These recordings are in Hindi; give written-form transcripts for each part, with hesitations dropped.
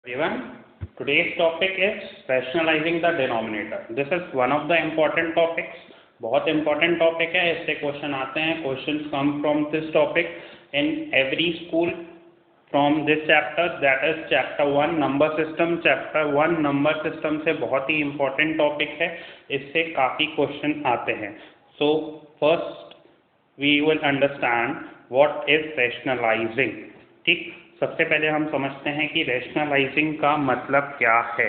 Everyone, today's topic is rationalizing the denominator. This is one of the important topics. बहुत important topic है, इससे क्वेश्चन आते हैं. Questions come from this topic in every school from this chapter, that is chapter 1 number system. Chapter 1 number system से बहुत ही important topic है, इससे काफ़ी question आते हैं. So first we will understand what is rationalizing. ठीक, सबसे पहले हम समझते हैं कि रैशनलाइजिंग का मतलब क्या है.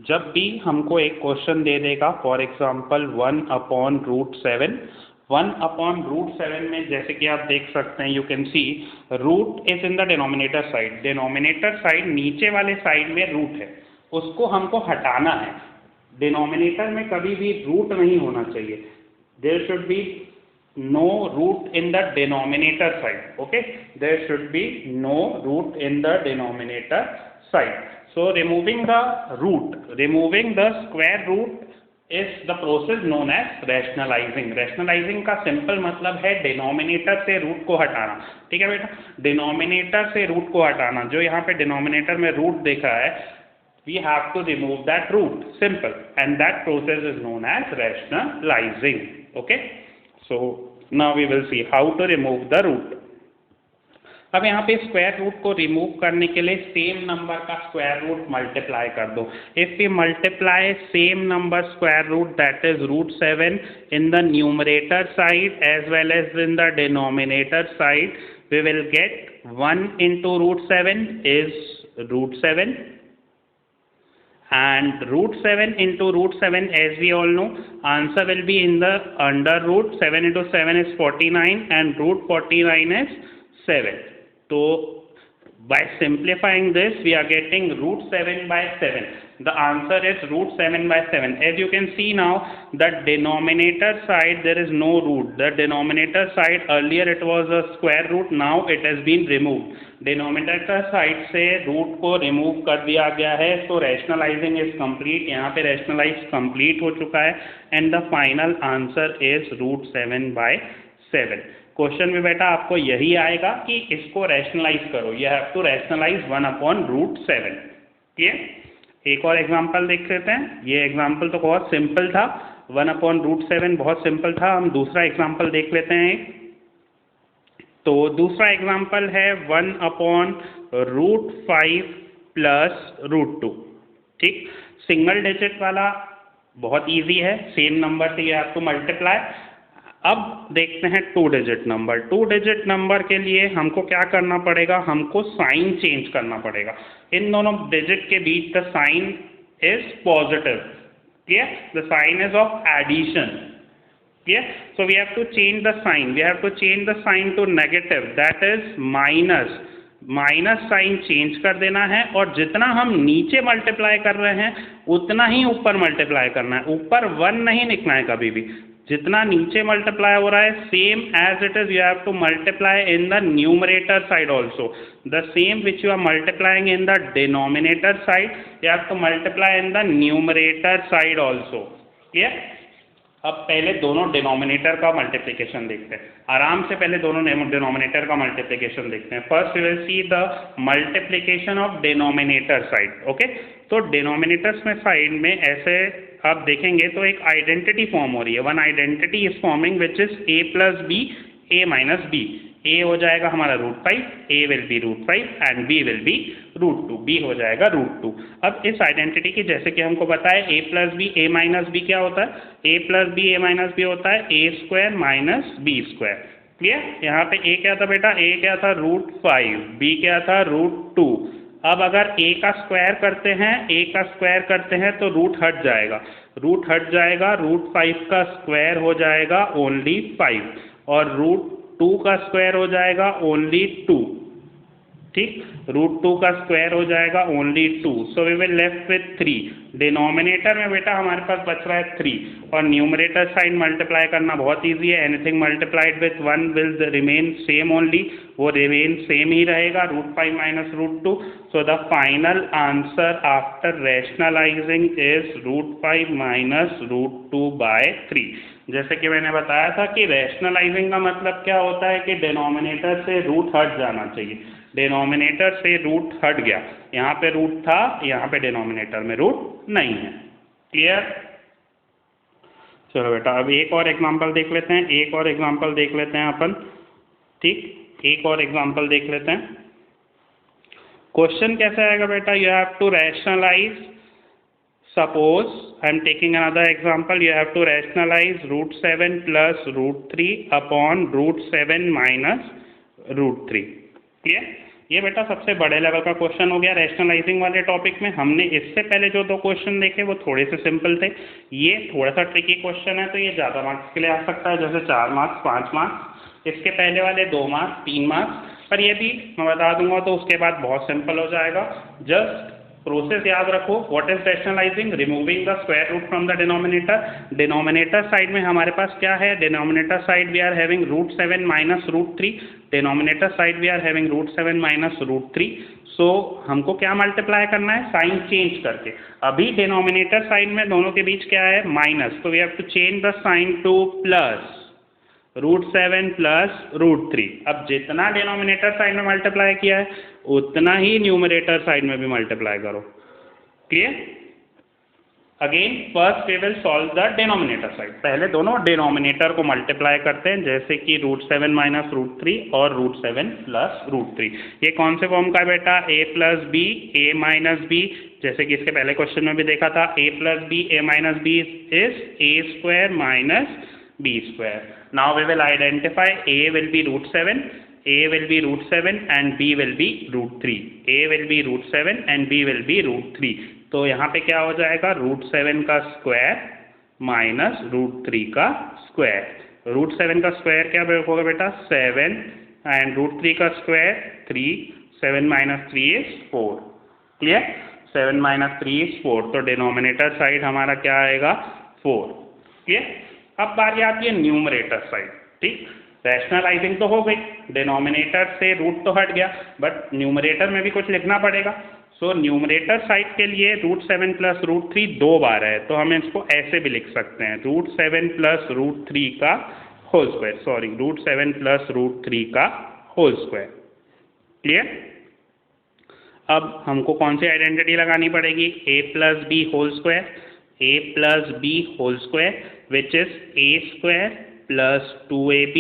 जब भी हमको एक क्वेश्चन दे देगा, फॉर एग्जांपल 1/√7, 1/√7 में जैसे कि आप देख सकते हैं, you can see root is in the denominator side. Denominator side नीचे वाले साइड में रूट है, उसको हमको हटाना है. डिनोमिनेटर में कभी भी रूट नहीं होना चाहिए. There should be no root in the denominator side. Okay, there should be no root in the denominator side. So removing the root, removing the square root is the process known as rationalizing. Rationalizing का simple मतलब है denominator से root को हटाना. ठीक है बेटा, denominator से root को हटाना. जो यहाँ पे denominator में root देखा है, we have to remove that root. Simple, and that process is known as rationalizing. Okay. So now we will see how to remove the root. अब यहाँ पे स्क्वायर रूट को रिमूव करने के लिए सेम नंबर का स्क्वायर रूट मल्टीप्लाई कर दो. If we multiply same number square root, that is √7 in the numerator side as well as in the denominator side, we will get 1 into √7 is √7. And √7 into √7, as we all know, answer will be in the under root. 7 into 7 is 49 and √49 is 7. So by simplifying this, we are getting √7/7. The answer is √7/7. As you can see now, the denominator side there is no root. The denominator side earlier it was a square root, now it has been removed. Denominator side से रूट को रिमूव कर दिया गया है. तो रैशनलाइजिंग इज कंप्लीट. यहाँ पे रैशनलाइज कंप्लीट हो चुका है and the final answer is √7/7. Question में बेटा आपको यही आएगा कि इसको रैशनलाइज करो. You have to rationalise 1/√7. Clear. एक और एग्जांपल देख लेते हैं. ये एग्जांपल तो बहुत सिंपल था. 1/√7 बहुत सिंपल था. हम दूसरा एग्जांपल देख लेते हैं. तो दूसरा एग्जांपल है 1/√5 प्लस √2. ठीक, सिंगल डिजिट वाला बहुत इजी है. सेम नंबर से ये आपको मल्टीप्लाई. अब देखते हैं 2 डिजिट नंबर. 2 डिजिट नंबर के लिए हमको क्या करना पड़ेगा, हमको साइन चेंज करना पड़ेगा. इन दोनों डिजिट के बीच the sign is positive. Clear, the sign is of addition. Yes, so we have to change the sign. We have to change the sign to negative, that is minus. Minus sign change कर देना है और जितना हम नीचे मल्टीप्लाई कर रहे हैं उतना ही ऊपर मल्टीप्लाई करना है. ऊपर 1 नहीं लिखना है कभी भी. जितना नीचे मल्टीप्लाई हो रहा है same as it is you have to multiply in the numerator side also. The same which you are multiplying in the denominator side you have to multiply in the numerator side also. Clear. अब पहले दोनों डिनोमिनेटर का मल्टीप्लिकेशन देखते हैं. आराम से पहले दोनों डिनोमिनेटर का मल्टीप्लिकेशन देखते हैं. First we will see the multiplication of denominator side. Okay, तो डिनोमिनेटर्स में साइड में ऐसे आप देखेंगे तो एक आइडेंटिटी फॉर्म हो रही है. One identity is forming which is a + b, a - b. a हो जाएगा हमारा √5, a will be √5 and b will be √2, b हो जाएगा √2. अब इस आइडेंटिटी की जैसे कि हमको पता है a + b, a - b क्या होता है, a + b, a - b होता है a² - b². क्लियर. यहाँ पे a क्या था बेटा, a क्या था √5, b क्या था √2. अब अगर a का स्क्वायर करते हैं तो रूट हट जाएगा. √5 का स्क्वायर हो जाएगा ओनली 5 और √2 का स्क्वायर हो जाएगा ओनली 2. ठीक, √2 का स्क्वायर हो जाएगा only 2. So we will left with 3. Denominator में बेटा हमारे पास बच रहा है 3 और न्यूमरेटर साइड मल्टीप्लाई करना बहुत इजी है. Anything multiplied with 1 will remain same only. वो रिमेन सेम ही रहेगा, √5 - √2. So the final answer after rationalising is √5 - √2/3. जैसे कि मैंने बताया था कि रैशनलाइजिंग का मतलब क्या होता है कि डिनोमिनेटर से रूट हट जाना चाहिए. डिनोमिनेटर से रूट हट गया, यहाँ पे रूट था, यहाँ पे डिनोमिनेटर में रूट नहीं है। क्लियर? चलो बेटा अब एक और एग्जांपल देख लेते हैं, एक और एग्जांपल देख लेते हैं अपन। ठीक, एक और एग्जांपल देख लेते हैं। क्वेश्चन कैसा आएगा बेटा? You have to rationalise, suppose I am taking another example, you have to rationalize root 7 plus root 3 upon root 7 minus root 3। Clear? ये बेटा सबसे बड़े लेवल का क्वेश्चन हो गया रैशनलाइजिंग वाले टॉपिक में। हमने इससे पहले जो 2 क्वेश्चन देखे वो थोड़े से सिंपल थे, ये थोड़ा सा ट्रिकी क्वेश्चन है, तो ये ज़्यादा मार्क्स के लिए आ सकता है, जैसे 4 मार्क्स, 5 मार्क्स। इसके पहले वाले 2 मार्क्स, 3 मार्क्स, पर ये भी मैं बता दूंगा तो उसके बाद बहुत सिंपल हो जाएगा। जस्ट प्रोसेस याद रखो। What is rationalising? Removing the square root from the denominator. Denominator side में हमारे पास क्या है? Denominator side we are having root 7 minus root 3। Denominator side we are having root 7 minus root 3। So हमको क्या मल्टीप्लाई करना है? साइन चेंज करके। अभी डिनोमिनेटर साइड में दोनों के बीच क्या है? माइनस, तो we have to change the sign to plus root 7 plus root 3। अब जितना डिनोमिनेटर साइड में मल्टीप्लाई किया है उतना ही न्यूमरेटर साइड में भी मल्टीप्लाई करो। Clear? Again first we will solve the denominator side. पहले दोनों डिनोमिनेटर को मल्टीप्लाई करते हैं, जैसे कि रूट 7 माइनस रूट 3 और रूट 7 प्लस रूट 3। ये कौन से फॉर्म का है बेटा? a plus b, a minus b, जैसे कि इसके पहले क्वेश्चन में भी देखा था, a plus b, a minus b is a square minus b square. Now we will identify a will be root 7, a will be root 7 and b will be root 3. a will be root 7 and b will be root 3. तो यहाँ पे क्या हो जाएगा? रूट 7 का स्क्वायर माइनस रूट 3 का स्क्वायर। रूट 7 का स्क्वायर क्या होगा बेटा? 7 एंड रूट 3 का square 3। 7 minus 3 is 4। Clear? 7 minus 3 is 4। तो डिनोमिनेटर साइड हमारा क्या आएगा? 4। क्लियर? अब बारी आती है न्यूमरेटर साइड। ठीक, रैशनलाइजिंग तो हो गई, डिनोमिनेटर से रूट तो हट गया, बट न्यूमरेटर में भी कुछ लिखना पड़ेगा। सो न्यूमरेटर साइड के लिए रूट 7 प्लस रूट 3 2 बार है, तो हम इसको ऐसे भी लिख सकते हैं, रूट 7 प्लस रूट 3 का whole square, sorry root 7 plus root 3 का होल स्क्वायर। क्लियर? अब हमको कौन सी आइडेंटिटी लगानी पड़ेगी? a plus b whole square, a plus b whole square which is a square plus 2ab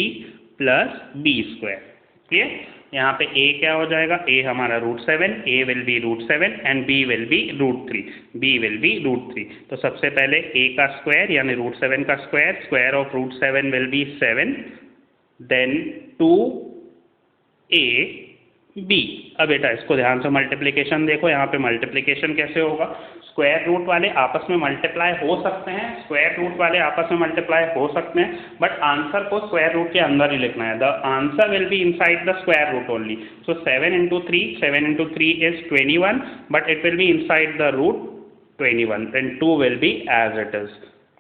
plus b square। क्लियर? यहाँ पे a क्या हो जाएगा? a हमारा root 7, a will be root 7 and b will be root 3, b will be root 3। तो सबसे पहले a का स्क्वायर यानी रूट 7 का square, square of root 7 will be 7, then 2a b। अब बेटा इसको ध्यान से मल्टीप्लिकेशन देखो, यहाँ पे मल्टीप्लिकेशन कैसे होगा? स्क्वायर रूट वाले आपस में मल्टीप्लाई हो सकते हैं, स्क्वायर रूट वाले आपस में मल्टीप्लाई हो सकते हैं, बट आंसर को स्क्वायर रूट के अंदर ही लिखना है। The answer will be inside the square root only. So 7 into 3, 7 into 3 is 21, but it will be inside the root 21, then 2 will be as it is।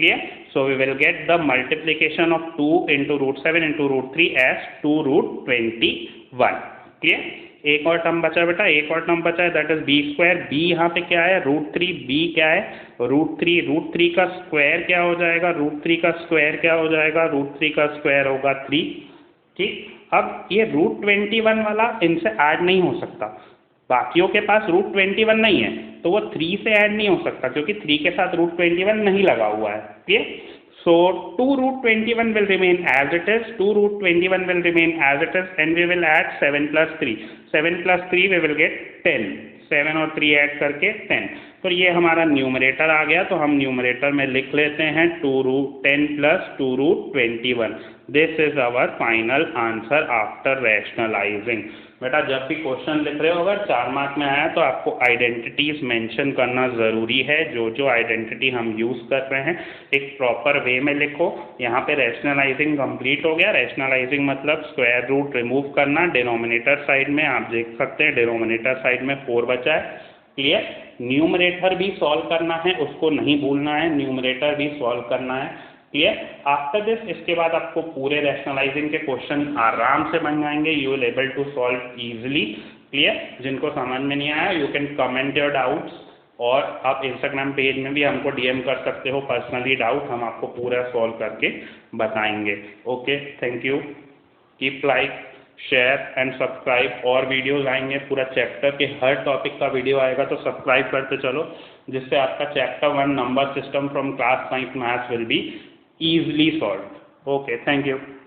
Clear? So we will get the multiplication of 2 into root 7 into root 3 as 2 root 21। Clear? एक और टर्म बचा बेटा, एक और टर्म बचा है, that is b square. B यहाँ पे क्या है? रूट 3। बी क्या है? रूट 3। रूट 3 का स्क्वायर क्या हो जाएगा? रूट 3 का स्क्वायर क्या हो जाएगा? रूट 3 का स्क्वायर होगा 3। ठीक, अब ये रूट 21 वाला इनसे ऐड नहीं हो सकता, बाकियों के पास रूट 21 नहीं है तो वो 3 से ऐड नहीं हो सकता, क्योंकि 3 के साथ रूट 21 नहीं लगा हुआ है। Clear? So 2 root 21 will remain as it is, 2 root 21 will remain as it is, and we will add 7 plus 3. 7 plus 3 we will get 10. 7 और 3 ऐड करके 10। तो ये हमारा न्यूमरेटर आ गया, तो हम न्यूमरेटर में लिख लेते हैं 2 root 10 plus 2 root 21। This is our final answer after rationalising. बेटा जब भी क्वेश्चन लिख रहे हो, अगर 4 मार्क में आया तो आपको आइडेंटिटीज मेंशन करना ज़रूरी है। जो जो आइडेंटिटी हम यूज़ कर रहे हैं एक प्रॉपर वे में लिखो। यहाँ पे रैशनलाइजिंग कंप्लीट हो गया। रैशनलाइजिंग मतलब स्क्वायर रूट रिमूव करना। डिनोमिनेटर साइड में आप देख सकते हैं डिनोमिनेटर साइड में 4 बचा है। क्लियर? न्यूमरेटर भी सॉल्व करना है, उसको नहीं भूलना है, न्यूमरेटर भी सॉल्व करना है। क्लियर? आफ्टर दिस, इसके बाद आपको पूरे रैशनलाइजिंग के क्वेश्चन आराम से बन जाएंगे। You will able to solve easily. Clear? जिनको समझ में नहीं आया you can comment your doubts, और आप इंस्टाग्राम पेज में भी हमको डीएम कर सकते हो पर्सनली डाउट, हम आपको पूरा सॉल्व करके बताएंगे। Okay, thank you, keep like share and subscribe. और वीडियोस आएंगे, पूरा चैप्टर के हर टॉपिक का वीडियो आएगा, तो सब्सक्राइब करते चलो, जिससे आपका chapter 1 number system from class 9 maths will be easily solved. Okay, thank you.